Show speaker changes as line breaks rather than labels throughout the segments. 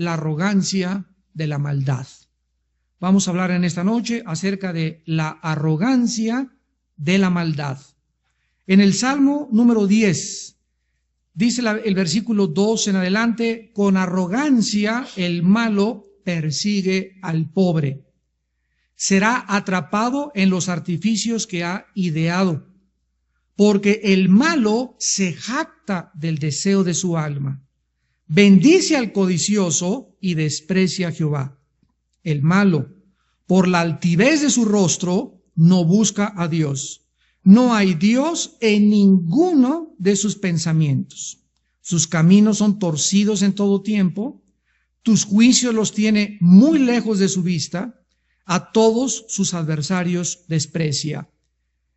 la arrogancia de la maldad. Vamos a hablar en esta noche acerca de la arrogancia de la maldad. En el Salmo número 10, dice el versículo 2 en adelante: con arrogancia el malo persigue al pobre. Será atrapado en los artificios que ha ideado, porque el malo se jacta del deseo de su alma. Bendice al codicioso y desprecia a Jehová. El malo, por la altivez de su rostro, no busca a Dios. No hay Dios en ninguno de sus pensamientos. Sus caminos son torcidos en todo tiempo. Tus juicios los tiene muy lejos de su vista. A todos sus adversarios desprecia.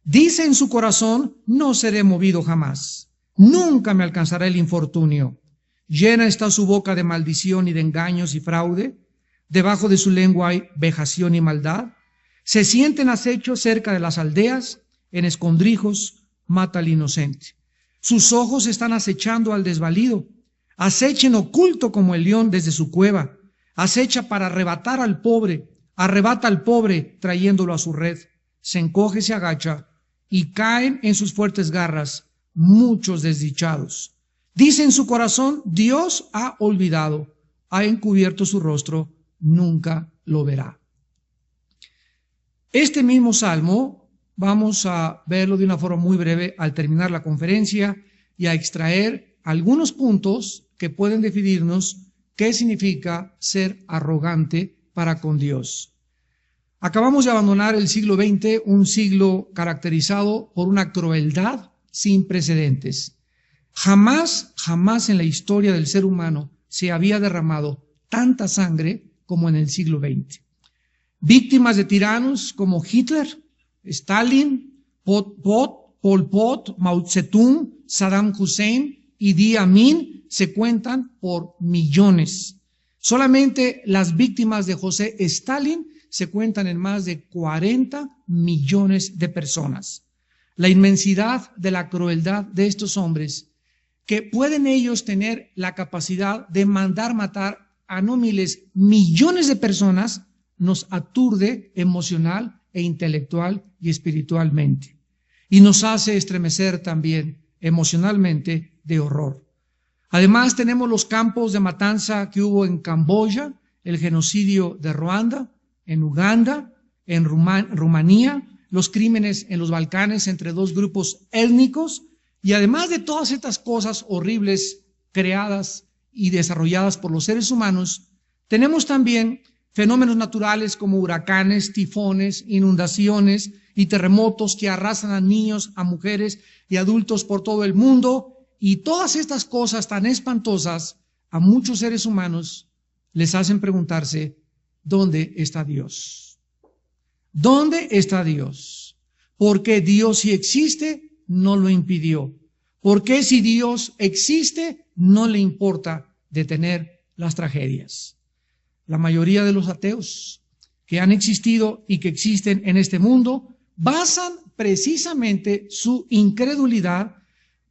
Dice en su corazón: no seré movido jamás. Nunca me alcanzará el infortunio. Llena está su boca de maldición y de engaños y fraude. Debajo de su lengua hay vejación y maldad. Se siente en acecho cerca de las aldeas. En escondrijos mata al inocente. Sus ojos están acechando al desvalido. Acecha en oculto como el león desde su cueva. Acecha para arrebatar al pobre. Arrebata al pobre trayéndolo a su red. Se encoge, se agacha y caen en sus fuertes garras muchos desdichados. Dice en su corazón: Dios ha olvidado, ha encubierto su rostro, nunca lo verá. Este mismo salmo vamos a verlo de una forma muy breve al terminar la conferencia y a extraer algunos puntos que pueden definirnos qué significa ser arrogante para con Dios. Acabamos de abandonar el siglo XX, un siglo caracterizado por una crueldad sin precedentes. Jamás en la historia del ser humano se había derramado tanta sangre como en el siglo XX. Víctimas de tiranos como Hitler, Stalin, Pol Pot, Mao Zedong, Saddam Hussein y Idi Amin se cuentan por millones. Solamente las víctimas de José Stalin se cuentan en más de 40 millones de personas. La inmensidad de la crueldad de estos hombres, que pueden ellos tener la capacidad de mandar matar a no miles, millones de personas, nos aturde emocional e intelectual y espiritualmente. Y nos hace estremecer también emocionalmente de horror. Además tenemos los campos de matanza que hubo en Camboya, el genocidio de Ruanda, en Uganda, en Rumanía, los crímenes en los Balcanes entre dos grupos étnicos, y además de todas estas cosas horribles creadas y desarrolladas por los seres humanos, tenemos también fenómenos naturales como huracanes, tifones, inundaciones y terremotos que arrasan a niños, a mujeres y adultos por todo el mundo, y todas estas cosas tan espantosas a muchos seres humanos les hacen preguntarse: ¿dónde está Dios? ¿Dónde está Dios? ¿Por qué Dios, si existe, no lo impidió? ¿Por qué, si Dios existe, no le importa detener las tragedias? La mayoría de los ateos que han existido y que existen en este mundo basan precisamente su incredulidad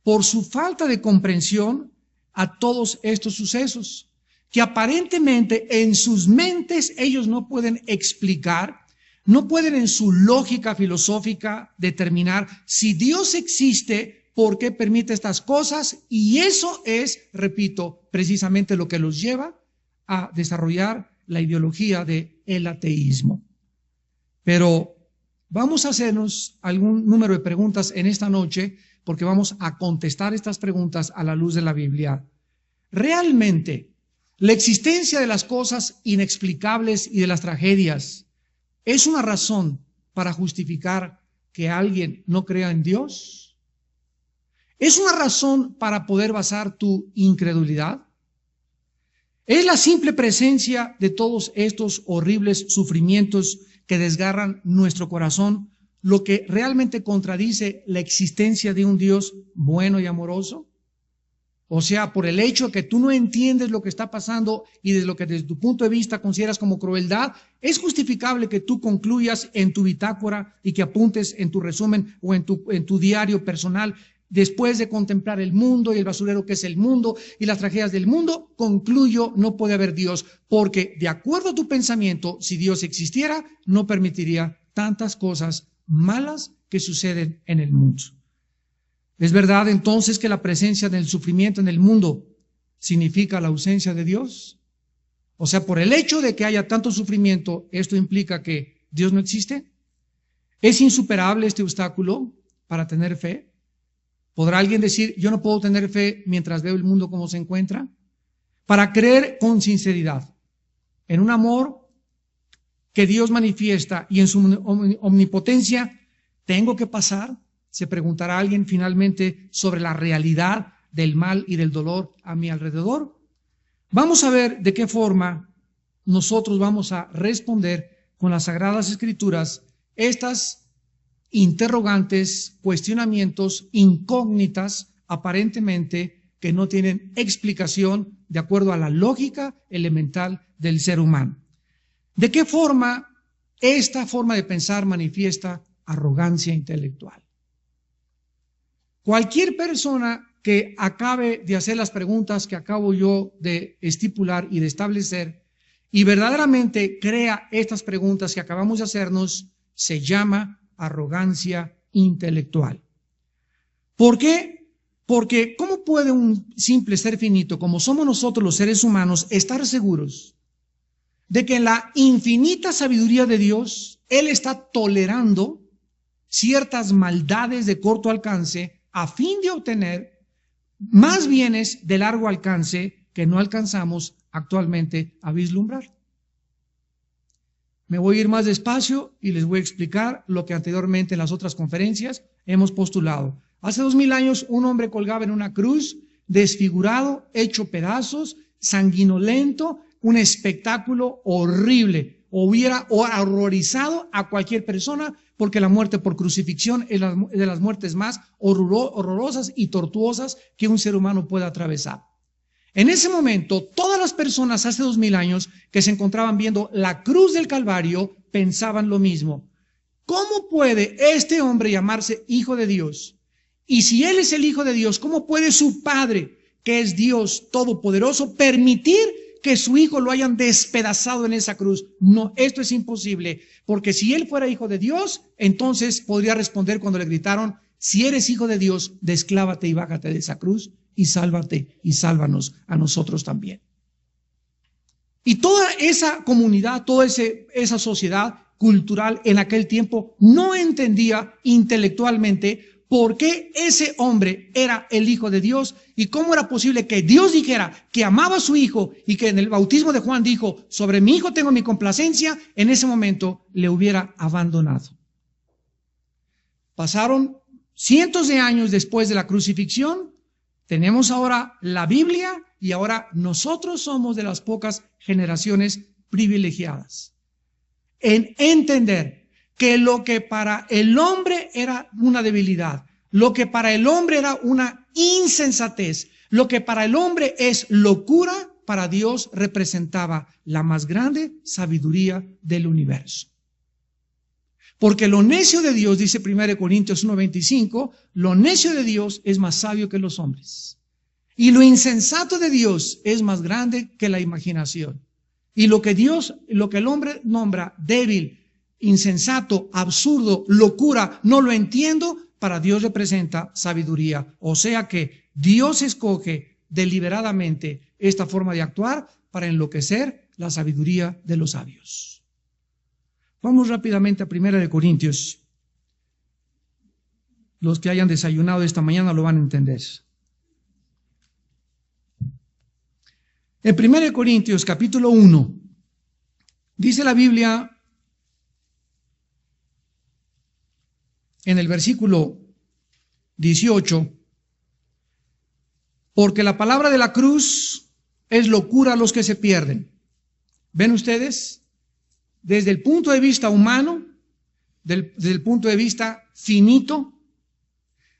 por su falta de comprensión a todos estos sucesos, que aparentemente en sus mentes ellos no pueden explicar, no pueden en su lógica filosófica determinar si Dios existe, por qué permite estas cosas, y eso es, repito, precisamente lo que los lleva a desarrollar la ideología del ateísmo. Pero vamos a hacernos algún número de preguntas en esta noche, porque vamos a contestar estas preguntas a la luz de la Biblia. ¿Realmente la existencia de las cosas inexplicables y de las tragedias es una razón para justificar que alguien no crea en Dios? ¿Es una razón para poder basar tu incredulidad? ¿Es la simple presencia de todos estos horribles sufrimientos que desgarran nuestro corazón lo que realmente contradice la existencia de un Dios bueno y amoroso? O sea, por el hecho de que tú no entiendes lo que está pasando y de lo que desde tu punto de vista consideras como crueldad, es justificable que tú concluyas en tu bitácora y que apuntes en tu resumen o en tu diario personal: después de contemplar el mundo y el basurero que es el mundo y las tragedias del mundo, concluyo, no puede haber Dios, porque de acuerdo a tu pensamiento, si Dios existiera, no permitiría tantas cosas malas que suceden en el mundo. ¿Es verdad entonces que la presencia del sufrimiento en el mundo significa la ausencia de Dios? O sea, por el hecho de que haya tanto sufrimiento, ¿esto implica que Dios no existe? ¿Es insuperable este obstáculo para tener fe? ¿Podrá alguien decir, yo no puedo tener fe mientras veo el mundo como se encuentra? Para creer con sinceridad en un amor que Dios manifiesta y en su omnipotencia, ¿tengo que pasar? Se preguntará alguien finalmente sobre la realidad del mal y del dolor a mi alrededor. Vamos a ver de qué forma nosotros vamos a responder con las Sagradas Escrituras estas interrogantes, cuestionamientos, incógnitas, aparentemente que no tienen explicación de acuerdo a la lógica elemental del ser humano. ¿De qué forma esta forma de pensar manifiesta arrogancia intelectual? Cualquier persona que acabe de hacer las preguntas que acabo yo de estipular y de establecer y verdaderamente crea estas preguntas que acabamos de hacernos, se llama arrogancia intelectual. ¿Por qué? Porque ¿cómo puede un simple ser finito, como somos nosotros los seres humanos, estar seguros de que en la infinita sabiduría de Dios, Él está tolerando ciertas maldades de corto alcance a fin de obtener más bienes de largo alcance que no alcanzamos actualmente a vislumbrar? Me voy a ir más despacio y les voy a explicar lo que anteriormente en las otras conferencias hemos postulado. Hace 2000 años un hombre colgaba en una cruz, desfigurado, hecho pedazos, sanguinolento, un espectáculo horrible. Hubiera horrorizado a cualquier persona, porque la muerte por crucifixión es de las muertes más horrorosas y tortuosas que un ser humano pueda atravesar. En ese momento, todas las personas hace 2000 años que se encontraban viendo la cruz del Calvario pensaban lo mismo. ¿Cómo puede este hombre llamarse Hijo de Dios? Y si Él es el Hijo de Dios, ¿cómo puede su Padre, que es Dios Todopoderoso, permitir que su Hijo lo hayan despedazado en esa cruz? No, esto es imposible, porque si Él fuera Hijo de Dios, entonces podría responder cuando le gritaron, si eres Hijo de Dios, desclávate y bájate de esa cruz y sálvate y sálvanos a nosotros también. Y toda esa comunidad, toda esa sociedad cultural en aquel tiempo no entendía intelectualmente por qué ese hombre era el Hijo de Dios y cómo era posible que Dios dijera que amaba a su Hijo y que en el bautismo de Juan dijo, sobre mi Hijo tengo mi complacencia, en ese momento le hubiera abandonado. Pasaron cientos de años después de la crucifixión, tenemos ahora la Biblia y ahora nosotros somos de las pocas generaciones privilegiadas en entender que lo que para el hombre era una debilidad, lo que para el hombre era una insensatez, lo que para el hombre es locura, para Dios representaba la más grande sabiduría del universo. Porque lo necio de Dios, dice 1 Corintios 1:25, lo necio de Dios es más sabio que los hombres. Y lo insensato de Dios es más grande que la imaginación. Y lo que el hombre nombra débil, insensato, absurdo, locura, no lo entiendo, para Dios representa sabiduría. O sea que Dios escoge deliberadamente esta forma de actuar para enloquecer la sabiduría de los sabios. Vamos rápidamente a 1 Corintios. Los que hayan desayunado esta mañana lo van a entender. En 1 Corintios capítulo 1, dice la Biblia en el versículo 18, porque la palabra de la cruz es locura a los que se pierden. ¿Ven ustedes? Desde el punto de vista humano, desde el punto de vista finito,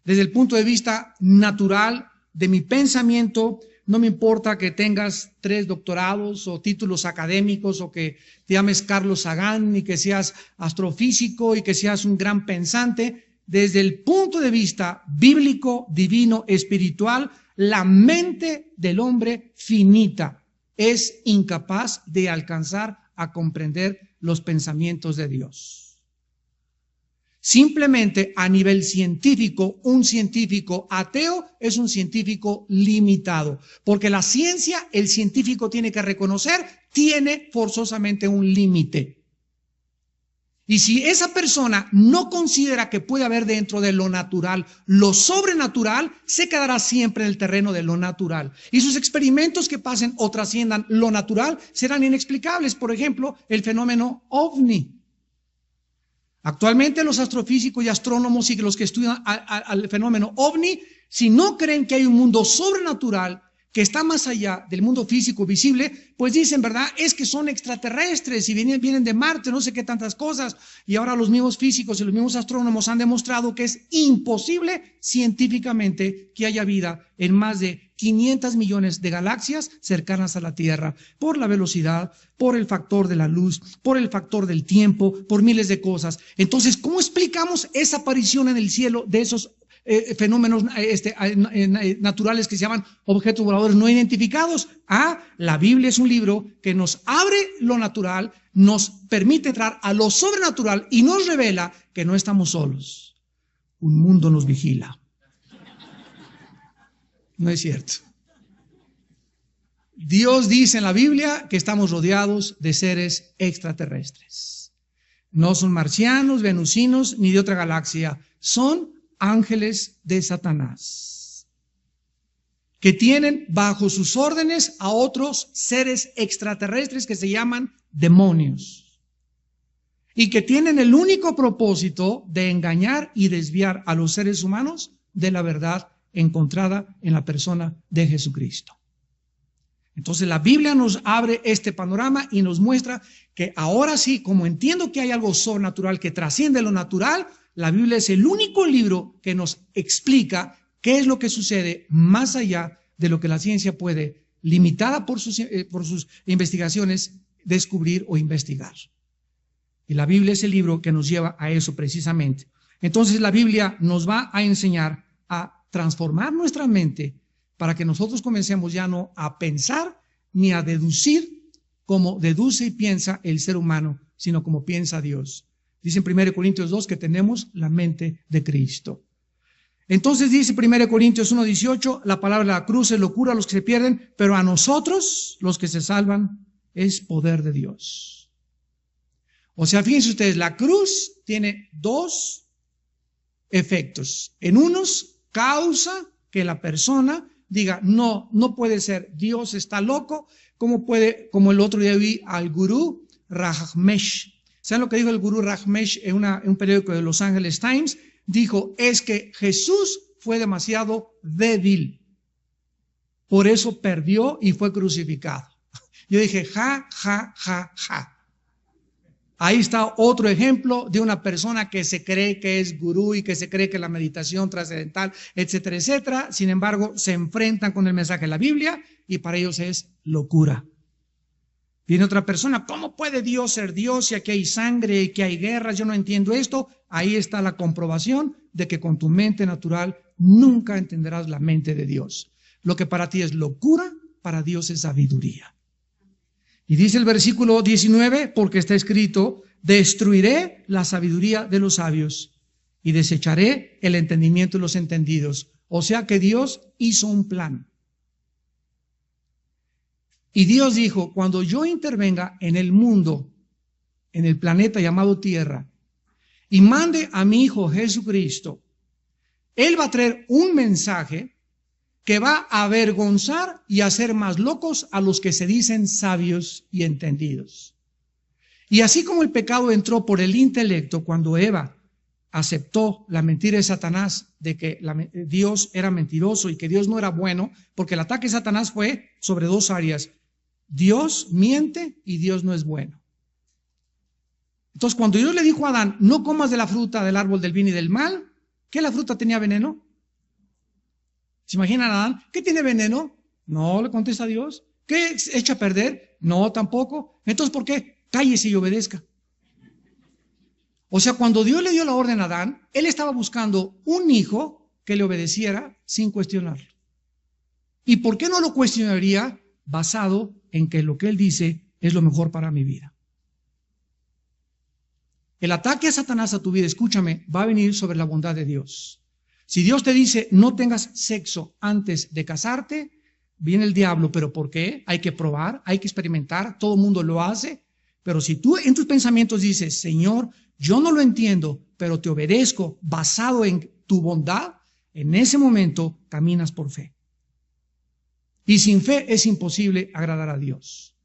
desde el punto de vista natural de mi pensamiento, no me importa que tengas 3 doctorados o títulos académicos o que te llames Carlos Sagan y que seas astrofísico y que seas un gran pensante. desde el punto de vista bíblico, divino, espiritual, la mente del hombre finita es incapaz de alcanzar a comprender los pensamientos de Dios. Simplemente a nivel científico, un científico ateo es un científico limitado, porque la ciencia, el científico tiene que reconocer, tiene forzosamente un límite. Y si esa persona no considera que puede haber dentro de lo natural lo sobrenatural, se quedará siempre en el terreno de lo natural. Y sus experimentos que pasen o trasciendan lo natural serán inexplicables. Por ejemplo, el fenómeno ovni. Actualmente los astrofísicos y astrónomos y los que estudian al fenómeno ovni, si no creen que hay un mundo sobrenatural que está más allá del mundo físico visible, pues dicen, ¿verdad? Es que son extraterrestres y vienen de Marte, no sé qué tantas cosas. Y ahora los mismos físicos y los mismos astrónomos han demostrado que es imposible científicamente que haya vida en más de 500 millones de galaxias cercanas a la Tierra, por la velocidad, por el factor de la luz, por el factor del tiempo, por miles de cosas. Entonces, ¿cómo explicamos esa aparición en el cielo de esos fenómenos naturales que se llaman objetos voladores no identificados? La Biblia es un libro que nos abre lo natural, nos permite entrar a lo sobrenatural y nos revela que no estamos solos. Un mundo nos vigila. No es cierto. Dios dice en la Biblia que estamos rodeados de seres extraterrestres. No son marcianos, venusinos, ni de otra galaxia. Son ángeles de Satanás, que tienen bajo sus órdenes a otros seres extraterrestres que se llaman demonios, y que tienen el único propósito de engañar y desviar a los seres humanos de la verdad encontrada en la persona de Jesucristo. Entonces la Biblia nos abre este panorama y nos muestra que ahora sí, como entiendo que hay algo sobrenatural que trasciende lo natural, la Biblia es el único libro que nos explica qué es lo que sucede más allá de lo que la ciencia puede, limitada por sus investigaciones, descubrir o investigar. Y la Biblia es el libro que nos lleva a eso precisamente. Entonces la Biblia nos va a enseñar a transformar nuestra mente para que nosotros comencemos ya no a pensar ni a deducir como deduce y piensa el ser humano, sino como piensa Dios. Dice en 1 Corintios 2 que tenemos la mente de Cristo. Entonces dice 1 Corintios 1:18, la palabra de la cruz es locura a los que se pierden, pero a nosotros, los que se salvan, es poder de Dios. O sea, fíjense ustedes, la cruz tiene dos efectos. En unos, causa que la persona diga, no puede ser, Dios está loco, como el otro día vi al gurú Rajneesh. ¿Saben lo que dijo el gurú Rajneesh en un periódico de Los Angeles Times? Dijo, es que Jesús fue demasiado débil. Por eso perdió y fue crucificado. Yo dije, ja. Ahí está otro ejemplo de una persona que se cree que es gurú y que se cree que la meditación trascendental, etcétera, etcétera. Sin embargo, se enfrentan con el mensaje de la Biblia y para ellos es locura. Viene otra persona, ¿cómo puede Dios ser Dios si aquí hay sangre y que hay guerras? Yo no entiendo esto. Ahí está la comprobación de que con tu mente natural nunca entenderás la mente de Dios. Lo que para ti es locura, para Dios es sabiduría. Y dice el versículo 19, porque está escrito, destruiré la sabiduría de los sabios y desecharé el entendimiento de los entendidos. O sea que Dios hizo un plan. Y Dios dijo, cuando yo intervenga en el mundo, en el planeta llamado Tierra, y mande a mi Hijo Jesucristo, Él va a traer un mensaje que va a avergonzar y hacer más locos a los que se dicen sabios y entendidos. Y así como el pecado entró por el intelecto cuando Eva aceptó la mentira de Satanás de que Dios era mentiroso y que Dios no era bueno, porque el ataque de Satanás fue sobre dos áreas. Dios miente y Dios no es bueno. Entonces, cuando Dios le dijo a Adán, no comas de la fruta del árbol del bien y del mal, ¿qué la fruta tenía veneno? ¿Se imaginan a Adán? ¿Qué tiene veneno? No, le contesta Dios. ¿Qué echa a perder? No, tampoco. Entonces, ¿por qué? Cállese y obedezca. O sea, cuando Dios le dio la orden a Adán, él estaba buscando un hijo que le obedeciera sin cuestionarlo. ¿Y por qué no lo cuestionaría? Basado en que lo que él dice es lo mejor para mi vida. El ataque a Satanás a tu vida, escúchame, va a venir sobre la bondad de Dios. Si Dios te dice no tengas sexo antes de casarte, viene el diablo. ¿Pero por qué? Hay que probar, hay que experimentar, todo el mundo lo hace. Pero si tú en tus pensamientos dices, Señor, yo no lo entiendo, pero te obedezco basado en tu bondad, en ese momento caminas por fe. Y sin fe es imposible agradar a Dios.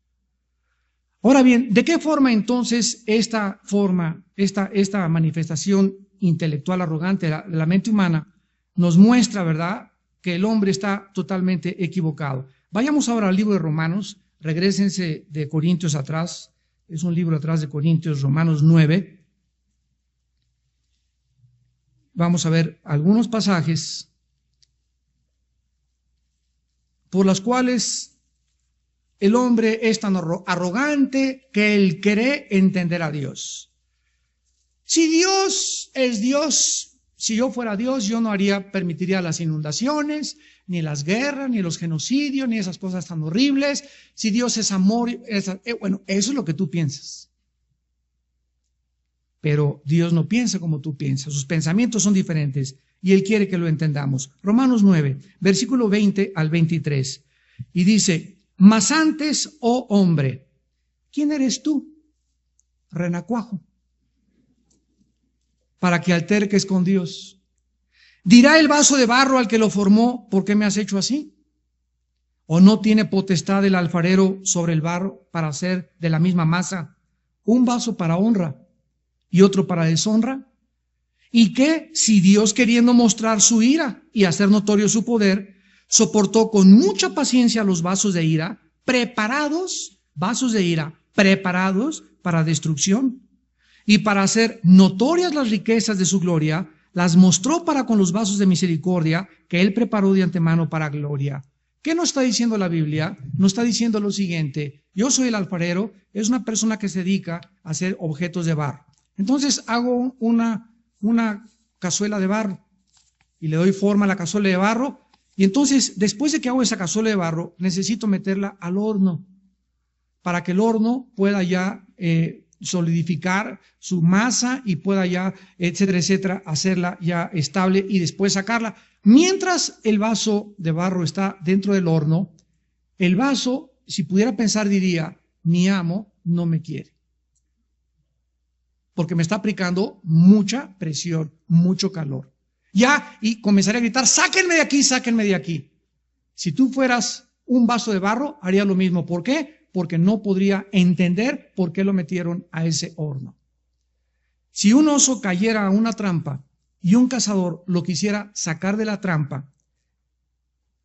Ahora bien, ¿de qué forma entonces esta manifestación intelectual arrogante de la mente humana nos muestra, verdad, que el hombre está totalmente equivocado? Vayamos ahora al libro de Romanos, regrésense de Corintios atrás, es un libro atrás de Corintios, Romanos 9. Vamos a ver algunos pasajes por los cuales el hombre es tan arrogante que él cree entender a Dios. Si Dios es Dios, si yo fuera Dios, yo no permitiría las inundaciones, ni las guerras, ni los genocidios, ni esas cosas tan horribles. Si Dios es amor, bueno, eso es lo que tú piensas. Pero Dios no piensa como tú piensas, sus pensamientos son diferentes y Él quiere que lo entendamos. Romanos 9, versículo 20 al 23, y dice: mas antes, oh hombre, ¿quién eres tú, renacuajo, para que alterques con Dios? ¿Dirá el vaso de barro al que lo formó, por qué me has hecho así? ¿O no tiene potestad el alfarero sobre el barro para hacer de la misma masa un vaso para honra y otro para deshonra? ¿Y qué si Dios, queriendo mostrar su ira y hacer notorio su poder, soportó con mucha paciencia los vasos de ira preparados para destrucción, y para hacer notorias las riquezas de su gloria, las mostró para con los vasos de misericordia que Él preparó de antemano para gloria? ¿Qué nos está diciendo la Biblia? Nos está diciendo lo siguiente: yo soy el alfarero, es una persona que se dedica a hacer objetos de barro. Entonces hago una cazuela de barro y le doy forma a la cazuela de barro, y entonces después de que hago esa cazuela de barro necesito meterla al horno para que el horno pueda ya solidificar su masa y pueda ya, etcétera, etcétera, hacerla ya estable y después sacarla. Mientras el vaso de barro está dentro del horno, el vaso, si pudiera pensar, diría: mi amo no me quiere, porque me está aplicando mucha presión, mucho calor. Ya, y comenzaría a gritar: sáquenme de aquí, sáquenme de aquí. Si tú fueras un vaso de barro, haría lo mismo. ¿Por qué? Porque no podría entender por qué lo metieron a ese horno. Si un oso cayera a una trampa y un cazador lo quisiera sacar de la trampa,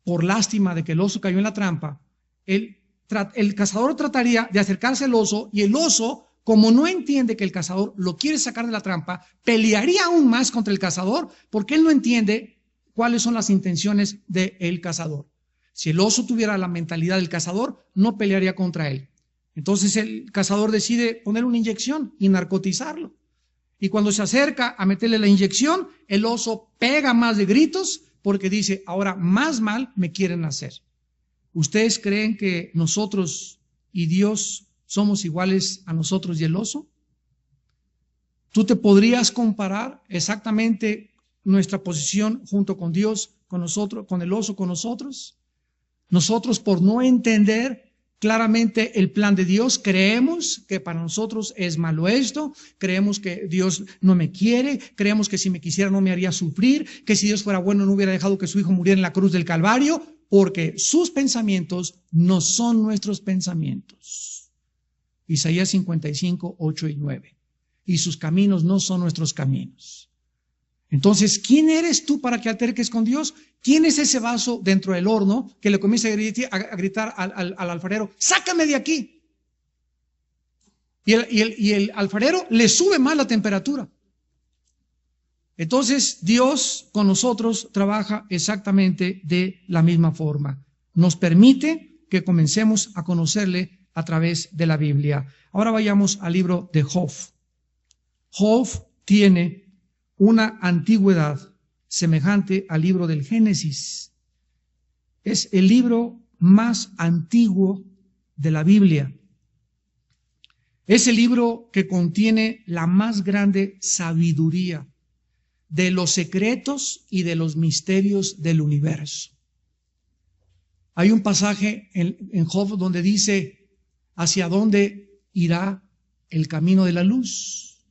por lástima de que el oso cayó en la trampa, el cazador trataría de acercarse al oso, y el oso, como no entiende que el cazador lo quiere sacar de la trampa, pelearía aún más contra el cazador, porque él no entiende cuáles son las intenciones del cazador. Si el oso tuviera la mentalidad del cazador, no pelearía contra él. Entonces el cazador decide poner una inyección y narcotizarlo. Y cuando se acerca a meterle la inyección, el oso pega más de gritos porque dice: ahora más mal me quieren hacer. ¿Ustedes creen que nosotros y Dios somos iguales a nosotros y el oso? ¿Tú te podrías comparar exactamente nuestra posición junto con Dios, con nosotros, con el oso, con nosotros? Nosotros, por no entender claramente el plan de Dios, creemos que para nosotros es malo esto, creemos que Dios no me quiere, creemos que si me quisiera no me haría sufrir, que si Dios fuera bueno no hubiera dejado que su hijo muriera en la cruz del Calvario, porque sus pensamientos no son nuestros pensamientos. Isaías 55, 8 y 9. Y sus caminos no son nuestros caminos. Entonces, ¿quién eres tú para que alterques con Dios? ¿Quién es ese vaso dentro del horno que le comienza a gritar al alfarero: sácame de aquí? Y el alfarero le sube más la temperatura. Entonces, Dios con nosotros trabaja exactamente de la misma forma. Nos permite que comencemos a conocerle a través de la Biblia. Ahora vayamos al libro de Job. Job tiene una antigüedad semejante al libro del Génesis. Es el libro más antiguo de la Biblia. Es el libro que contiene la más grande sabiduría de los secretos y de los misterios del universo. Hay un pasaje en Job donde dice, ¿hacia dónde irá el camino de la luz?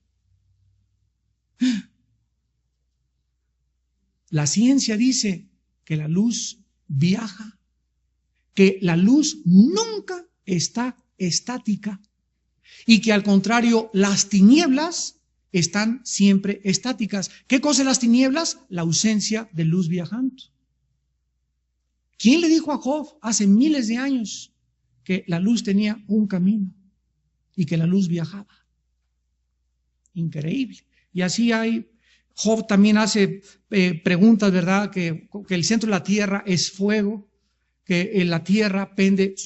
La ciencia dice que la luz viaja, que la luz nunca está estática y que al contrario las tinieblas están siempre estáticas. ¿Qué cosa es las tinieblas? La ausencia de luz viajando. ¿Quién le dijo a Job hace miles de años que la luz tenía un camino y que la luz viajaba? Increíble. Y así hay, Job también hace preguntas, ¿verdad? Que el centro de la tierra es fuego, que la tierra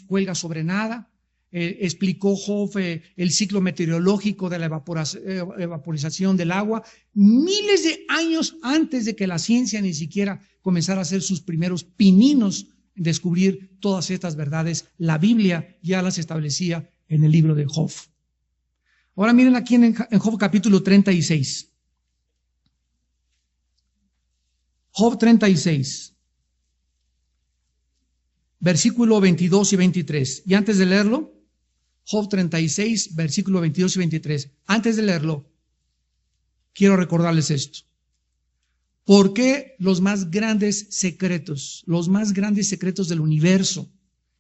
cuelga sobre nada. Explicó Job el ciclo meteorológico de la evaporización del agua, miles de años antes de que la ciencia ni siquiera comenzara a hacer sus primeros pininos en descubrir todas estas verdades. La Biblia ya las establecía en el libro de Job. Ahora miren aquí en Job capítulo 36. Job 36, versículo 22 y 23. Y antes de leerlo, Job 36, versículo 22 y 23. Antes de leerlo, quiero recordarles esto. ¿Por qué los más grandes secretos del universo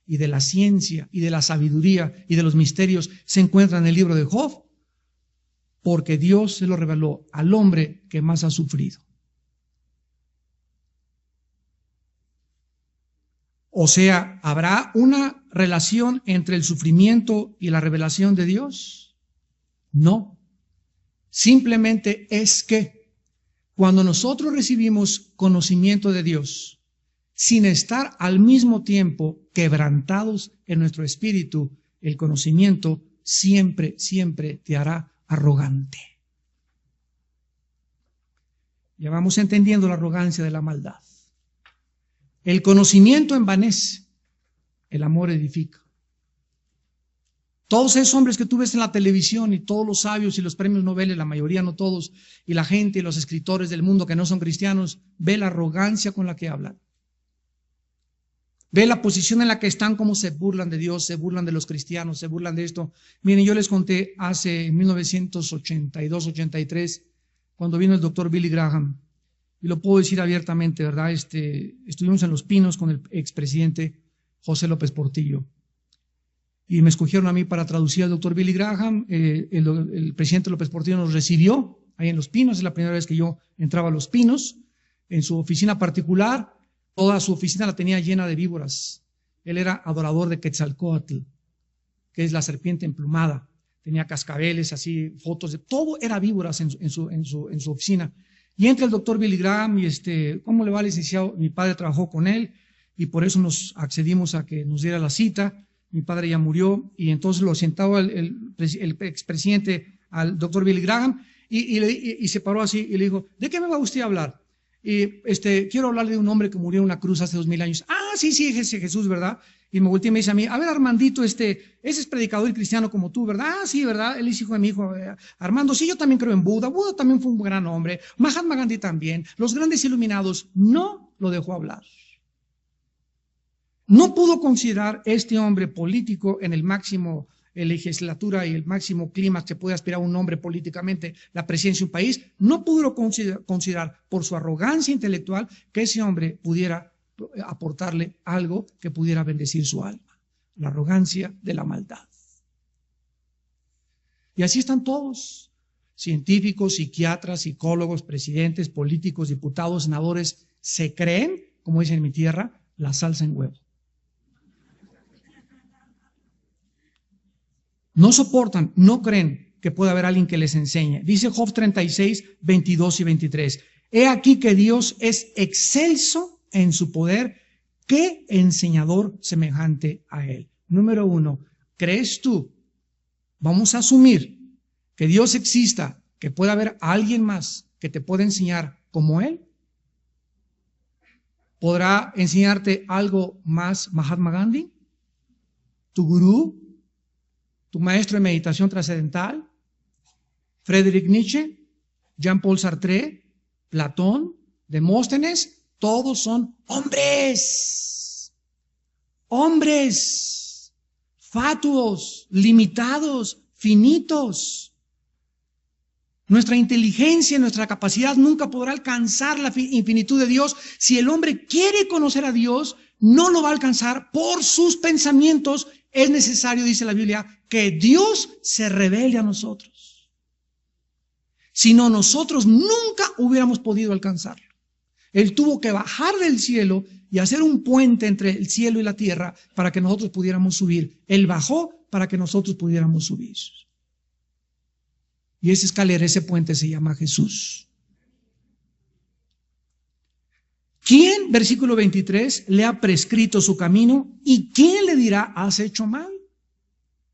y de la ciencia y de la sabiduría y de los misterios se encuentran en el libro de Job? Porque Dios se lo reveló al hombre que más ha sufrido. O sea, ¿habrá una relación entre el sufrimiento y la revelación de Dios? No. Simplemente es que cuando nosotros recibimos conocimiento de Dios, sin estar al mismo tiempo quebrantados en nuestro espíritu, el conocimiento siempre te hará arrogante. Ya vamos entendiendo la arrogancia de la maldad. El conocimiento envanece, el amor edifica. Todos esos hombres que tú ves en la televisión y todos los sabios y los premios Nobel, la mayoría, no todos, y la gente y los escritores del mundo que no son cristianos, ve la arrogancia con la que hablan. Ve la posición en la que están, cómo se burlan de Dios, se burlan de los cristianos, se burlan de esto. Miren, yo les conté hace 1982-83, cuando vino el doctor Billy Graham, y lo puedo decir abiertamente, ¿verdad? Estuvimos en Los Pinos con el expresidente José López Portillo. Y me escogieron a mí para traducir al doctor Billy Graham. El presidente López Portillo nos recibió ahí en Los Pinos. Es la primera vez que yo entraba a Los Pinos. En su oficina particular, toda su oficina la tenía llena de víboras. Él era adorador de Quetzalcóatl, que es la serpiente emplumada. Tenía cascabeles, así, fotos de todo, era víboras en su oficina. Y entra el doctor Billy Graham y ¿cómo le va, licenciado? Mi padre trabajó con él y por eso nos accedimos a que nos diera la cita. Mi padre ya murió y entonces lo sentaba el expresidente al doctor Billy Graham y se paró así y le dijo, ¿de qué me va usted a hablar? Y quiero hablarle de un hombre que murió en una cruz hace 2000 años. Ah, sí, ese Jesús, ¿verdad? Y me volteé y me dice a mí, a ver, Armandito, ese es predicador y cristiano como tú, ¿verdad? Ah, sí, ¿verdad? Él es hijo de mi hijo. Armando, sí, yo también creo en Buda. Buda también fue un gran hombre. Mahatma Gandhi también. Los grandes iluminados. No lo dejó hablar. No pudo considerar este hombre político en el máximo legislatura y el máximo clima que puede aspirar un hombre políticamente, la presidencia de un país. No pudo considerar por su arrogancia intelectual que ese hombre pudiera aportarle algo que pudiera bendecir su alma. La arrogancia de la maldad. Y así están todos, científicos, psiquiatras, psicólogos, presidentes, políticos, diputados, senadores, se creen, como dicen en mi tierra, la salsa en huevo. No soportan, no creen que pueda haber alguien que les enseñe. Dice Job 36, 22 y 23. He aquí que Dios es excelso en su poder, ¿qué enseñador semejante a él? Número 1, ¿crees tú? Vamos a asumir que Dios exista que pueda haber alguien más que te pueda enseñar como él? ¿Podrá enseñarte algo más Mahatma Gandhi? ¿Tu gurú? ¿Tu maestro de meditación trascendental? ¿Friedrich Nietzsche? ¿Jean-Paul Sartre? ¿Platón? ¿Demóstenes? Todos son hombres. Hombres. Fatuos, limitados, finitos. Nuestra inteligencia, nuestra capacidad nunca podrá alcanzar la infinitud de Dios. Si el hombre quiere conocer a Dios, no lo va a alcanzar por sus pensamientos. Es necesario, dice la Biblia, que Dios se revele a nosotros. Si no, nosotros nunca hubiéramos podido alcanzarlo. Él tuvo que bajar del cielo y hacer un puente entre el cielo y la tierra para que nosotros pudiéramos subir. Él bajó para que nosotros pudiéramos subir. Y esa escalera, ese puente se llama Jesús. ¿Quién, versículo 23, le ha prescrito su camino? ¿Y quién le dirá, has hecho mal?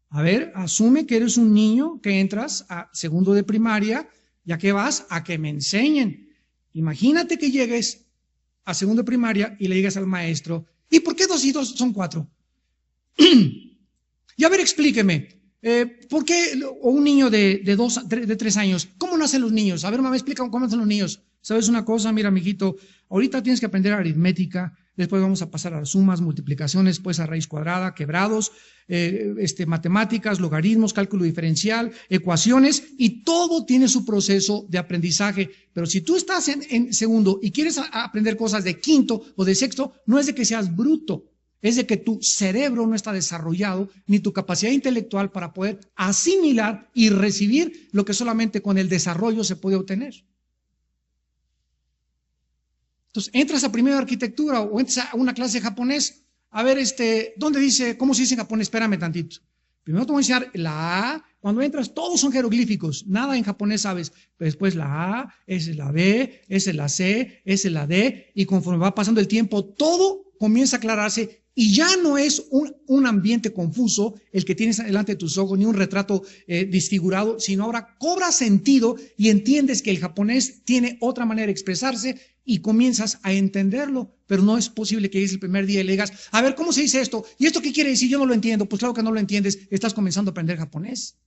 A ver, asume que eres un niño que entras a segundo de primaria, ya que vas a que me enseñen. Imagínate que llegues a segundo de primaria y le digas al maestro, ¿y por qué 2 y 2 son 4? Y a ver, explíqueme. ¿Por qué un niño de 3 años, cómo nacen los niños? A ver, mamá, explica cómo nacen los niños. ¿Sabes una cosa? Mira, mijito, ahorita tienes que aprender aritmética, después vamos a pasar a las sumas, multiplicaciones, después a raíz cuadrada, quebrados, matemáticas, logaritmos, cálculo diferencial, ecuaciones, y todo tiene su proceso de aprendizaje. Pero si tú estás en segundo y quieres aprender cosas de quinto o de sexto, no es de que seas bruto. Es de que tu cerebro no está desarrollado, ni tu capacidad intelectual para poder asimilar y recibir lo que solamente con el desarrollo se puede obtener. Entonces, entras a primero de arquitectura o entras a una clase de japonés, a ver, ¿dónde dice, cómo se dice en japonés? Espérame tantito. Primero te voy a enseñar la A. Cuando entras, todos son jeroglíficos, nada en japonés sabes. Pero después la A, esa es la B, esa es la C, esa es la D, y conforme va pasando el tiempo, todo comienza a aclararse. Y ya no es un ambiente confuso el que tienes delante de tus ojos, ni un retrato disfigurado, sino ahora cobra sentido y entiendes que el japonés tiene otra manera de expresarse y comienzas a entenderlo. Pero no es posible que llegues el primer día y le digas, a ver, ¿cómo se dice esto? ¿Y esto qué quiere decir? Yo no lo entiendo. Pues claro que no lo entiendes, estás comenzando a aprender japonés.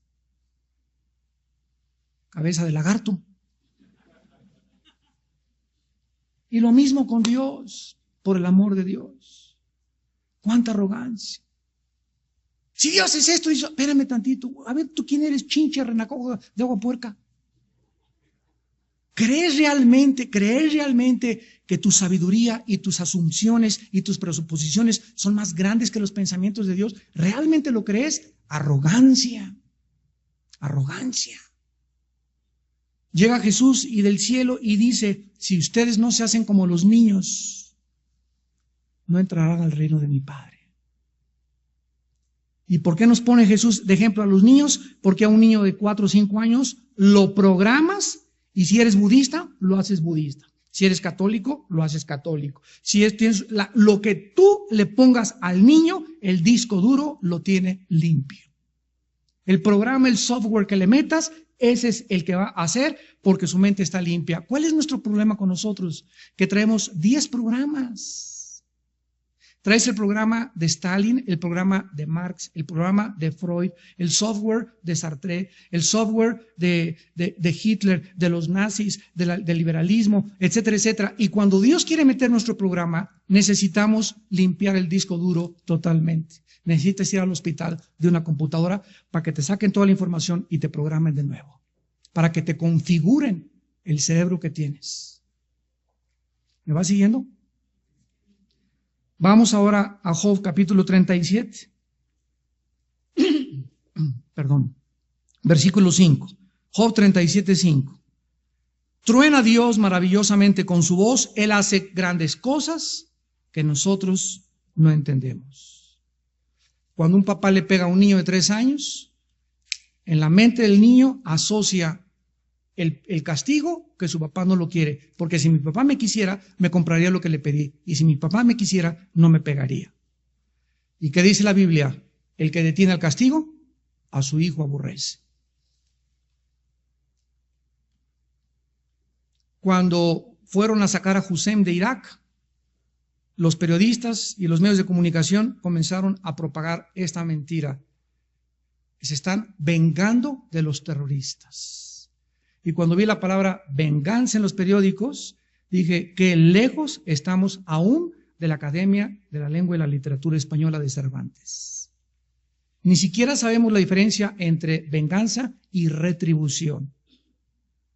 Cabeza de lagarto. Y lo mismo con Dios, por el amor de Dios. ¡Cuánta arrogancia! Si Dios es esto, dice, espérame tantito. A ver, ¿tú quién eres? Chinche, renacuajo de agua puerca. ¿Crees realmente que tu sabiduría y tus asunciones y tus presuposiciones son más grandes que los pensamientos de Dios? ¿Realmente lo crees? Arrogancia. Arrogancia. Llega Jesús y del cielo y dice, si ustedes no se hacen como los niños, no entrarán al reino de mi Padre. ¿Y por qué nos pone Jesús de ejemplo a los niños? Porque a un niño de 4 o 5 años lo programas y si eres budista, lo haces budista. Si eres católico, lo haces católico. Si tienes lo que tú le pongas al niño, el disco duro lo tiene limpio. El programa, el software que le metas, ese es el que va a hacer porque su mente está limpia. ¿Cuál es nuestro problema con nosotros? Que traemos 10 programas. Traes el programa de Stalin, el programa de Marx, el programa de Freud, el software de Sartre, el software de Hitler, de los nazis, del liberalismo, etcétera, etcétera. Y cuando Dios quiere meter nuestro programa, necesitamos limpiar el disco duro totalmente. Necesitas ir al hospital de una computadora para que te saquen toda la información y te programen de nuevo, para que te configuren el cerebro que tienes. ¿Me vas siguiendo? Vamos ahora a Job capítulo 37. Perdón. Versículo 5. Job 37, 5. Truena Dios maravillosamente con su voz. Él hace grandes cosas que nosotros no entendemos. Cuando un papá le pega a un niño de 3 años, en la mente del niño asocia el castigo que su papá no lo quiere, porque si mi papá me quisiera, me compraría lo que le pedí, y si mi papá me quisiera, no me pegaría. ¿Y qué dice la Biblia? El que detiene al castigo, a su hijo aborrece. cuando fueron a sacar a Hussein de Irak, los periodistas y los medios de comunicación comenzaron a propagar esta mentira. Se están vengando de los terroristas. Y cuando vi la palabra venganza en los periódicos, dije que lejos estamos aún de la Academia de la Lengua y la Literatura Española de Cervantes. Ni siquiera sabemos la diferencia entre venganza y retribución.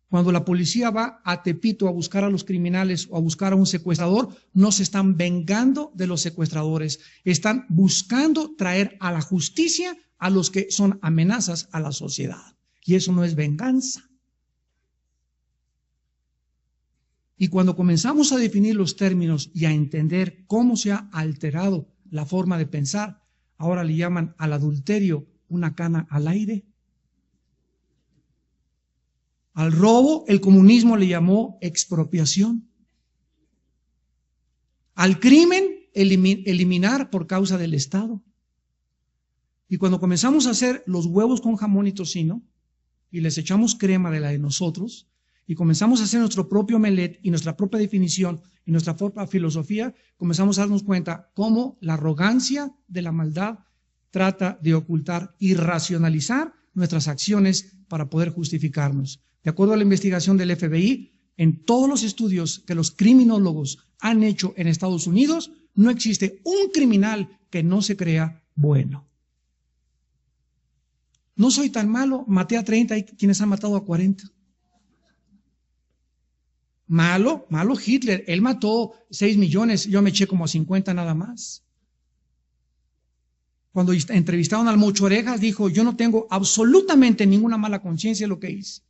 Cuando la policía va a Tepito a buscar a los criminales o a buscar a un secuestrador, no se están vengando de los secuestradores, están buscando traer a la justicia a los que son amenazas a la sociedad. Y eso no es venganza. Y cuando comenzamos a definir los términos y a entender cómo se ha alterado la forma de pensar, ahora le llaman al adulterio una cana al aire. Al robo, el comunismo le llamó expropiación. Al crimen, eliminar por causa del Estado. Y cuando comenzamos a hacer los huevos con jamón y tocino, y les echamos crema de la de nosotros, y comenzamos a hacer nuestro propio omelette y nuestra propia definición y nuestra propia filosofía, comenzamos a darnos cuenta cómo la arrogancia de la maldad trata de ocultar y racionalizar nuestras acciones para poder justificarnos. De acuerdo a la investigación del FBI, en todos los estudios que los criminólogos han hecho en Estados Unidos, no existe un criminal que no se crea bueno. No soy tan malo, maté a 30, hay quienes han matado a 40. Malo Hitler, él mató 6 millones, yo me eché como a 50 nada más. Cuando entrevistaron al Mocho Orejas, dijo, yo no tengo absolutamente ninguna mala conciencia de lo que hice.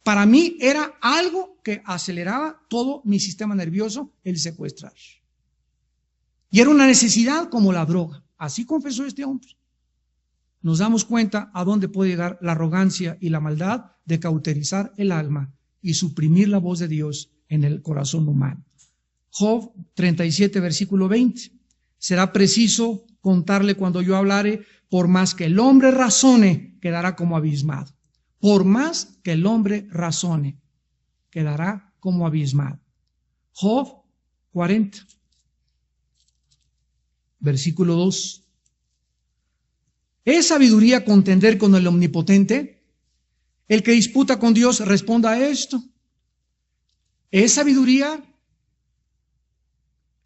Para mí era algo que aceleraba todo mi sistema nervioso, el secuestrar. Y era una necesidad como la droga. Así confesó este hombre. Nos damos cuenta a dónde puede llegar la arrogancia y la maldad de cauterizar el alma y suprimir la voz de Dios en el corazón humano. Job 37, versículo 20. Será preciso contarle cuando yo hablare, por más que el hombre razone, quedará como abismado. Por más que el hombre razone, quedará como abismado. Job 40, versículo 2. ¿Es sabiduría contender con el omnipotente? El que disputa con Dios responda a esto. ¿Es sabiduría?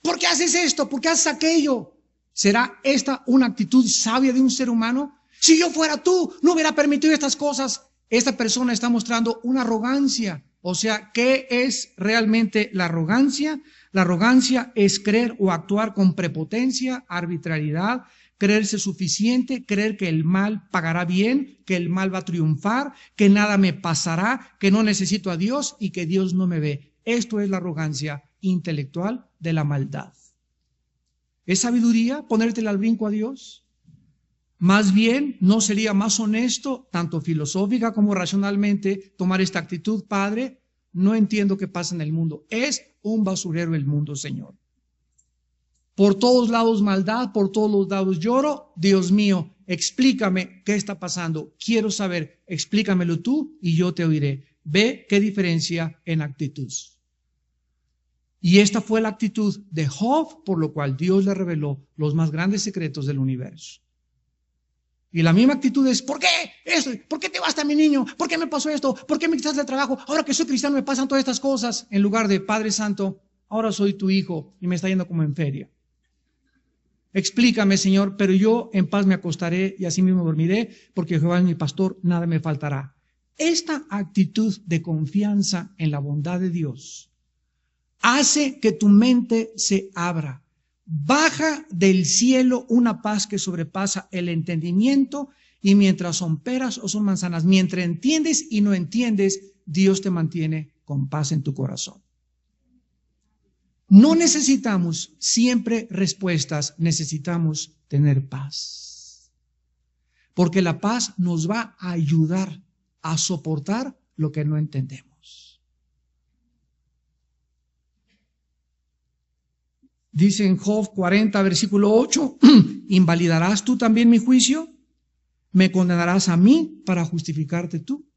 ¿Por qué haces esto? ¿Por qué haces aquello? ¿Será esta una actitud sabia de un ser humano? Si yo fuera tú, no hubiera permitido estas cosas. Esta persona está mostrando una arrogancia. O sea, ¿qué es realmente la arrogancia? La arrogancia es creer o actuar con prepotencia, arbitrariedad, creerse suficiente, creer que el mal pagará bien, que el mal va a triunfar, que nada me pasará, que no necesito a Dios y que Dios no me ve. Esto es la arrogancia intelectual de la maldad. ¿Es sabiduría ponértela al brinco a Dios? Más bien, ¿no sería más honesto, tanto filosófica como racionalmente, tomar esta actitud? Padre, no entiendo qué pasa en el mundo. Es un basurero el mundo, Señor. Por todos lados maldad, por todos los lados lloro. Dios mío, explícame qué está pasando. Quiero saber, explícamelo tú y yo te oiré. Ve qué diferencia en actitud. Y esta fue la actitud de Job, por lo cual Dios le reveló los más grandes secretos del universo. Y la misma actitud es, ¿por qué esto? ¿Por qué te basta mi niño? ¿Por qué me pasó esto? ¿Por qué me quitaste el trabajo? Ahora que soy cristiano me pasan todas estas cosas. En lugar de, Padre Santo, ahora soy tu hijo y me está yendo como en feria. Explícame, Señor, pero yo en paz me acostaré y así mismo dormiré, porque Jehová es mi pastor, nada me faltará. Esta actitud de confianza en la bondad de Dios hace que tu mente se abra. Baja del cielo una paz que sobrepasa el entendimiento, y mientras son peras o son manzanas, mientras entiendes y no entiendes, Dios te mantiene con paz en tu corazón. No necesitamos siempre respuestas, necesitamos tener paz. Porque la paz nos va a ayudar a soportar lo que no entendemos. Dice en Job 40, versículo 8, ¿invalidarás tú también mi juicio? ¿Me condenarás a mí para justificarte tú?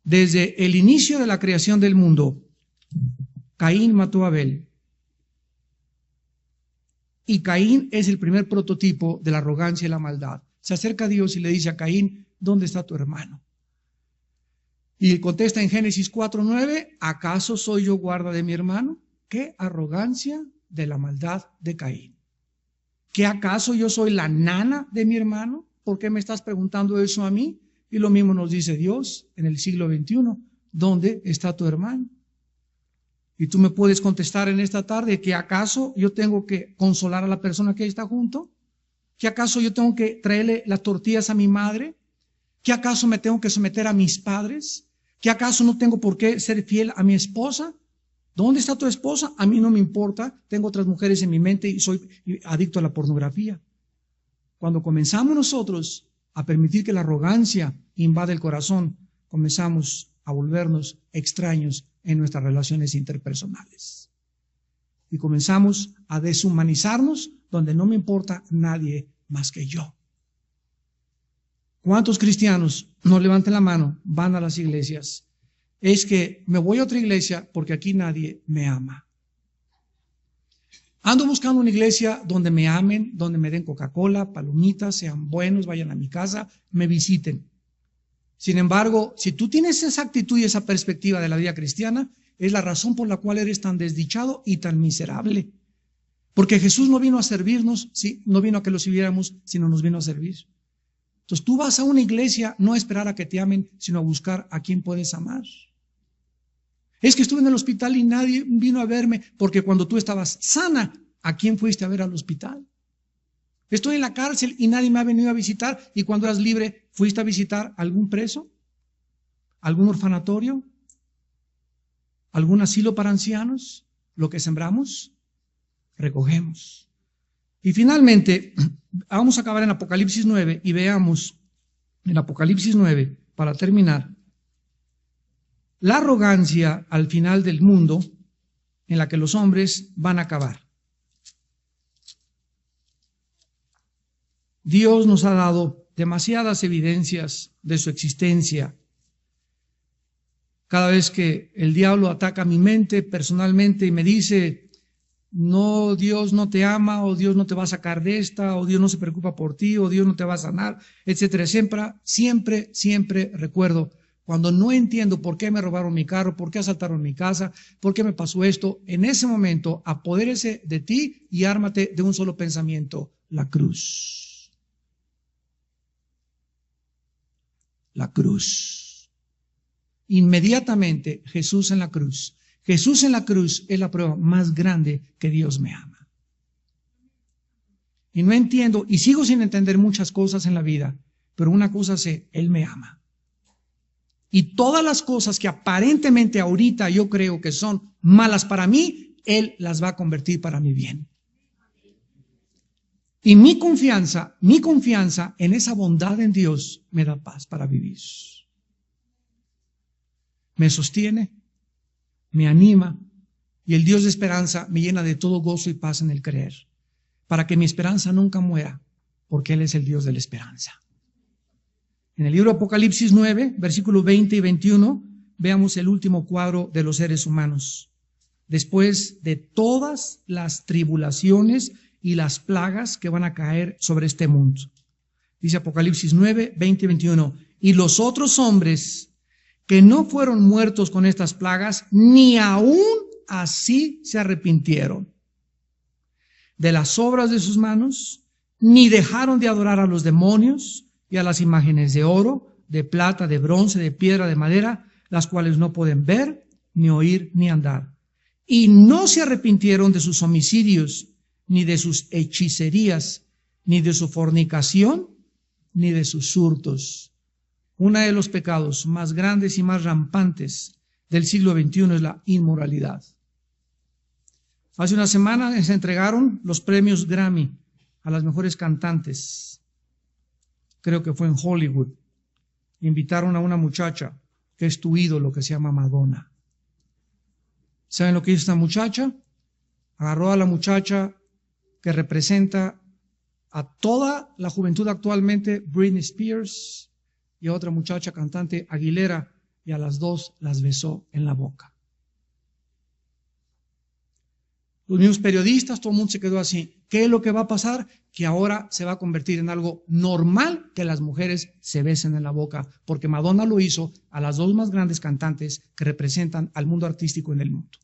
Desde el inicio de la creación del mundo, Caín mató a Abel. Y Caín es el primer prototipo de la arrogancia y la maldad. Se acerca a Dios y le dice a Caín, ¿dónde está tu hermano? Y contesta en Génesis 4:9, ¿acaso soy yo guarda de mi hermano? ¡Qué arrogancia de la maldad de Caín! ¿Qué acaso yo soy la nana de mi hermano? ¿Por qué me estás preguntando eso a mí? Y lo mismo nos dice Dios en el siglo XXI, ¿dónde está tu hermano? Y tú me puedes contestar en esta tarde que acaso yo tengo que consolar a la persona que está junto, que acaso yo tengo que traerle las tortillas a mi madre, que acaso me tengo que someter a mis padres, que acaso no tengo por qué ser fiel a mi esposa. ¿Dónde está tu esposa? A mí no me importa, tengo otras mujeres en mi mente y soy adicto a la pornografía. Cuando comenzamos nosotros a permitir que la arrogancia invade el corazón, comenzamos a volvernos extraños en nuestras relaciones interpersonales. Y comenzamos a deshumanizarnos donde no me importa nadie más que yo. ¿Cuántos cristianos, no levanten la mano, van a las iglesias? Es que me voy a otra iglesia porque aquí nadie me ama. Ando buscando una iglesia donde me amen, donde me den Coca-Cola, palomitas, sean buenos, vayan a mi casa, me visiten. Sin embargo, si tú tienes esa actitud y esa perspectiva de la vida cristiana, es la razón por la cual eres tan desdichado y tan miserable. Porque Jesús no vino a servirnos, sí, no vino a que lo sirviéramos, sino nos vino a servir. Entonces tú vas a una iglesia no a esperar a que te amen, sino a buscar a quien puedes amar. Es que estuve en el hospital y nadie vino a verme, porque cuando tú estabas sana, ¿a quién fuiste a ver al hospital? Estoy en la cárcel y nadie me ha venido a visitar, y cuando eras libre, ¿fuiste a visitar algún preso? ¿Algún orfanatorio? ¿Algún asilo para ancianos? Lo que sembramos, recogemos. Y finalmente, vamos a acabar en Apocalipsis 9 y veamos en Apocalipsis 9, para terminar, la arrogancia al final del mundo en la que los hombres van a acabar. Dios nos ha dado demasiadas evidencias de su existencia. Cada vez que el diablo ataca mi mente personalmente y me dice, no, Dios no te ama, o Dios no te va a sacar de esta, o Dios no se preocupa por ti, o Dios no te va a sanar, etcétera, siempre recuerdo, cuando no entiendo por qué me robaron mi carro, por qué asaltaron mi casa, por qué me pasó esto, en ese momento apodérese de ti y ármate de un solo pensamiento, la cruz. La cruz. Inmediatamente Jesús en la cruz. Jesús en la cruz es la prueba más grande que Dios me ama. Y no entiendo, y sigo sin entender muchas cosas en la vida, pero una cosa sé, Él me ama. Y todas las cosas que aparentemente ahorita yo creo que son malas para mí, Él las va a convertir para mi bien. Y mi confianza en esa bondad en Dios me da paz para vivir. Me sostiene, me anima, y el Dios de esperanza me llena de todo gozo y paz en el creer, para que mi esperanza nunca muera, porque Él es el Dios de la esperanza. En el libro Apocalipsis 9, versículos 20 y 21, veamos el último cuadro de los seres humanos. Después de todas las tribulaciones y las plagas que van a caer sobre este mundo. Dice Apocalipsis 9, 20 y 21. Y los otros hombres que no fueron muertos con estas plagas, ni aún así se arrepintieron de las obras de sus manos, ni dejaron de adorar a los demonios y a las imágenes de oro, de plata, de bronce, de piedra, de madera, las cuales no pueden ver, ni oír, ni andar. Y no se arrepintieron de sus homicidios, ni de sus hechicerías, ni de su fornicación, ni de sus hurtos. Uno de los pecados más grandes y más rampantes del siglo XXI es la inmoralidad. Hace una semana se entregaron los premios Grammy a las mejores cantantes. Creo que fue en Hollywood. Invitaron a una muchacha que es tu ídolo, que se llama Madonna. ¿Saben lo que hizo esta muchacha? Agarró a la muchacha que representa a toda la juventud actualmente, Britney Spears, y a otra muchacha cantante, Aguilera, y a las dos las besó en la boca. Los mismos periodistas, todo el mundo se quedó así. ¿Qué es lo que va a pasar? Que ahora se va a convertir en algo normal que las mujeres se besen en la boca, porque Madonna lo hizo a las dos más grandes cantantes que representan al mundo artístico en el mundo.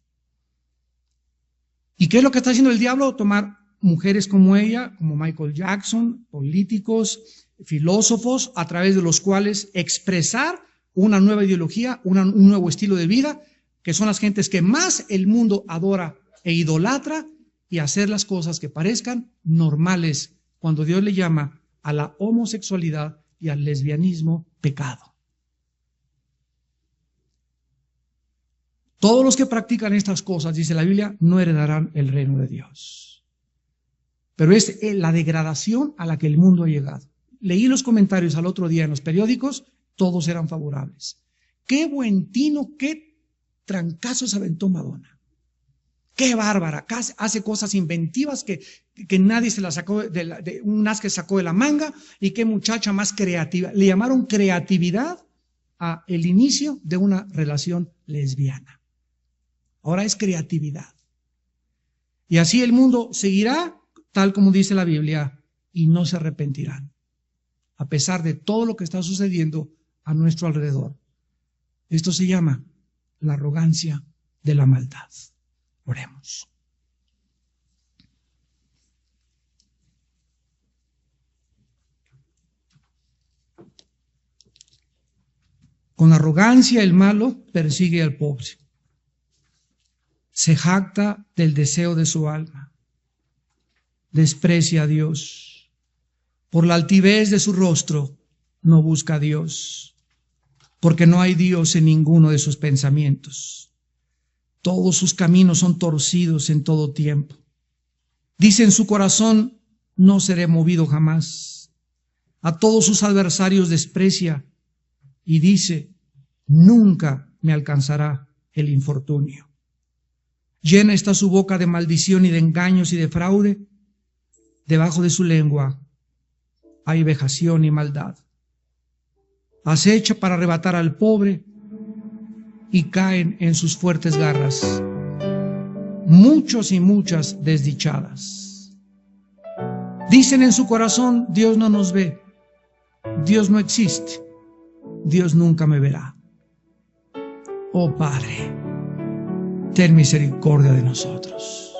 ¿Y qué es lo que está haciendo el diablo? Tomar mujeres como ella, como Michael Jackson, políticos, filósofos, a través de los cuales expresar una nueva ideología, un nuevo estilo de vida, que son las gentes que más el mundo adora e idolatra, y hacer las cosas que parezcan normales cuando Dios le llama a la homosexualidad y al lesbianismo pecado. Todos los que practican estas cosas, dice la Biblia, no heredarán el reino de Dios. Pero es la degradación a la que el mundo ha llegado. Leí los comentarios al otro día en los periódicos, todos eran favorables. Qué buen tino, qué trancazo se aventó Madonna. Qué bárbara, hace cosas inventivas que nadie se las sacó, un as que sacó de la manga, y qué muchacha más creativa. Le llamaron creatividad a el inicio de una relación lesbiana. Ahora es creatividad. Y así el mundo seguirá, tal como dice la Biblia, y no se arrepentirán, a pesar de todo lo que está sucediendo a nuestro alrededor. Esto se llama la arrogancia de la maldad. Oremos. Con arrogancia el malo persigue al pobre. Se jacta del deseo de su alma. Desprecia a Dios. Por la altivez de su rostro no busca a Dios, porque no hay Dios en ninguno de sus pensamientos. Todos sus caminos son torcidos en todo tiempo. Dice en su corazón, no seré movido jamás. A todos sus adversarios desprecia y dice, nunca me alcanzará el infortunio. Llena está su boca de maldición y de engaños y de fraude. Debajo de su lengua hay vejación y maldad. Acecha para arrebatar al pobre y caen en sus fuertes garras muchos y muchas desdichadas. Dicen en su corazón, Dios no nos ve, Dios no existe, Dios nunca me verá. Oh Padre, ten misericordia de nosotros.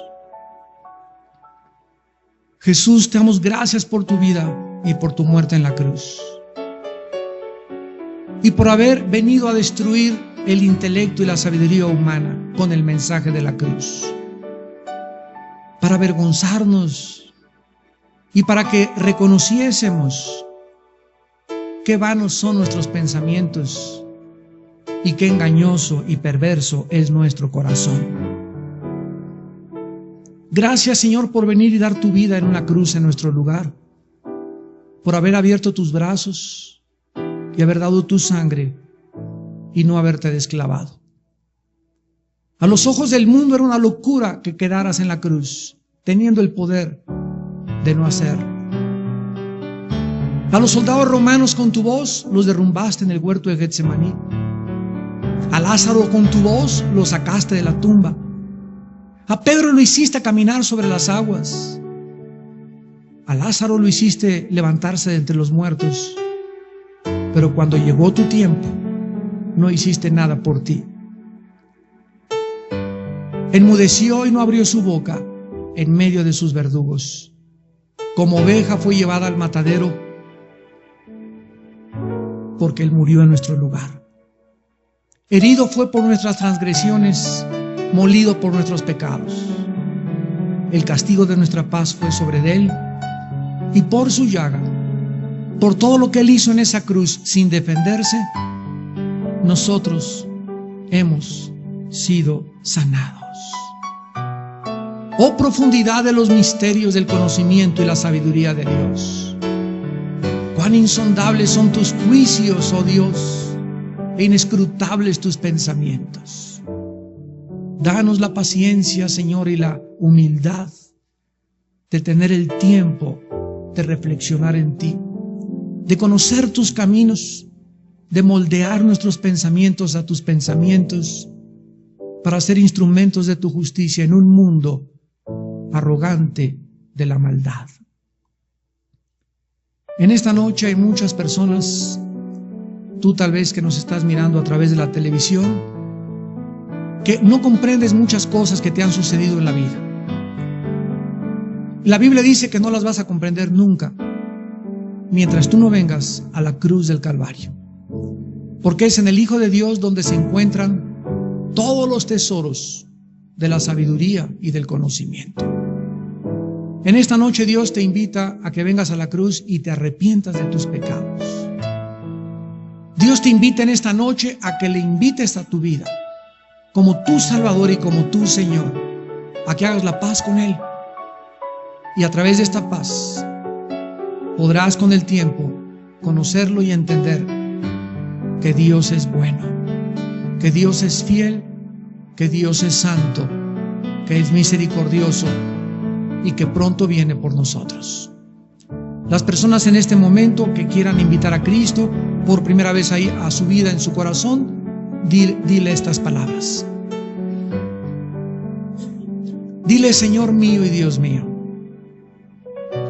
Jesús, te damos gracias por tu vida y por tu muerte en la cruz, y por haber venido a destruir el intelecto y la sabiduría humana con el mensaje de la cruz, para avergonzarnos y para que reconociésemos qué vanos son nuestros pensamientos y qué engañoso y perverso es nuestro corazón. Gracias, Señor, por venir y dar tu vida en una cruz en nuestro lugar, por haber abierto tus brazos y haber dado tu sangre y no haberte desclavado. A los ojos del mundo era una locura que quedaras en la cruz, teniendo el poder de no hacerlo. A los soldados romanos con tu voz los derrumbaste en el huerto de Getsemaní. A Lázaro con tu voz lo sacaste de la tumba. A Pedro lo hiciste caminar sobre las aguas. A Lázaro lo hiciste levantarse de entre los muertos. Pero cuando llegó tu tiempo, no hiciste nada por ti. Enmudeció y no abrió su boca en medio de sus verdugos. Como oveja fue llevada al matadero, porque Él murió en nuestro lugar. Herido fue por nuestras transgresiones, molido por nuestros pecados. El castigo de nuestra paz fue sobre Él, y por su llaga, por todo lo que Él hizo en esa cruz sin defenderse, nosotros hemos sido sanados. Oh profundidad de los misterios del conocimiento y la sabiduría de Dios. Cuán insondables son tus juicios, oh Dios, e inescrutables tus pensamientos. Danos la paciencia, Señor, y la humildad de tener el tiempo de reflexionar en ti, de conocer tus caminos, de moldear nuestros pensamientos a tus pensamientos, para ser instrumentos de tu justicia en un mundo arrogante de la maldad. En esta noche hay muchas personas, tú tal vez que nos estás mirando a través de la televisión, que no comprendes muchas cosas que te han sucedido en la vida. La Biblia dice que no las vas a comprender nunca mientras tú no vengas a la cruz del Calvario, porque es en el Hijo de Dios donde se encuentran todos los tesoros de la sabiduría y del conocimiento. En esta noche Dios te invita a que vengas a la cruz y te arrepientas de tus pecados. Dios te invita en esta noche a que le invites a tu vida como tu Salvador y como tu Señor, a que hagas la paz con Él. Y a través de esta paz podrás con el tiempo conocerlo y entender que Dios es bueno, que Dios es fiel, que Dios es santo, que es misericordioso y que pronto viene por nosotros. Las personas en este momento que quieran invitar a Cristo por primera vez ahí a su vida en su corazón, dile estas palabras. Dile: Señor mío y Dios mío.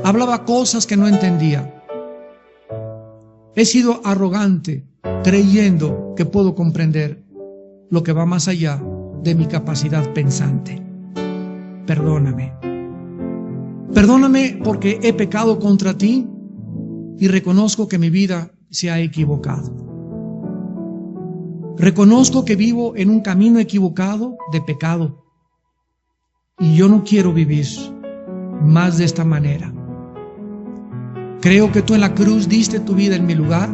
Hablaba cosas que no entendía. He sido arrogante, creyendo que puedo comprender lo que va más allá de mi capacidad pensante. Perdóname. Perdóname porque he pecado contra ti y reconozco que mi vida se ha equivocado. Reconozco que vivo en un camino equivocado de pecado y yo no quiero vivir más de esta manera. Creo que tú en la cruz diste tu vida en mi lugar,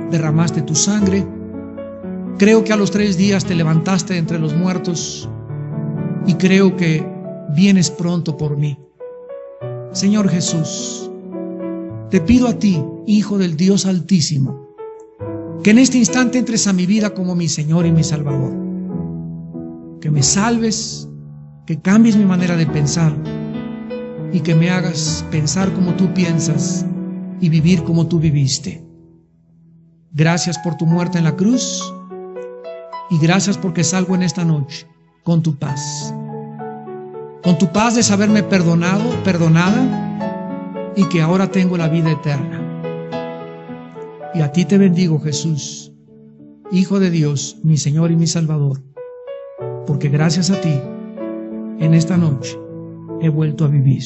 derramaste tu sangre. Creo que a los 3 días te levantaste de entre los muertos y creo que vienes pronto por mí. Señor Jesús, te pido a ti, Hijo del Dios Altísimo, que en este instante entres a mi vida como mi Señor y mi Salvador. Que me salves, que cambies mi manera de pensar y que me hagas pensar como tú piensas y vivir como tú viviste. Gracias por tu muerte en la cruz y gracias porque salgo en esta noche con tu paz. Con tu paz de saberme perdonado, perdonada y que ahora tengo la vida eterna. Y a ti te bendigo, Jesús, Hijo de Dios, mi Señor y mi Salvador, porque gracias a ti, en esta noche, he vuelto a vivir.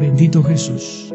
Bendito Jesús.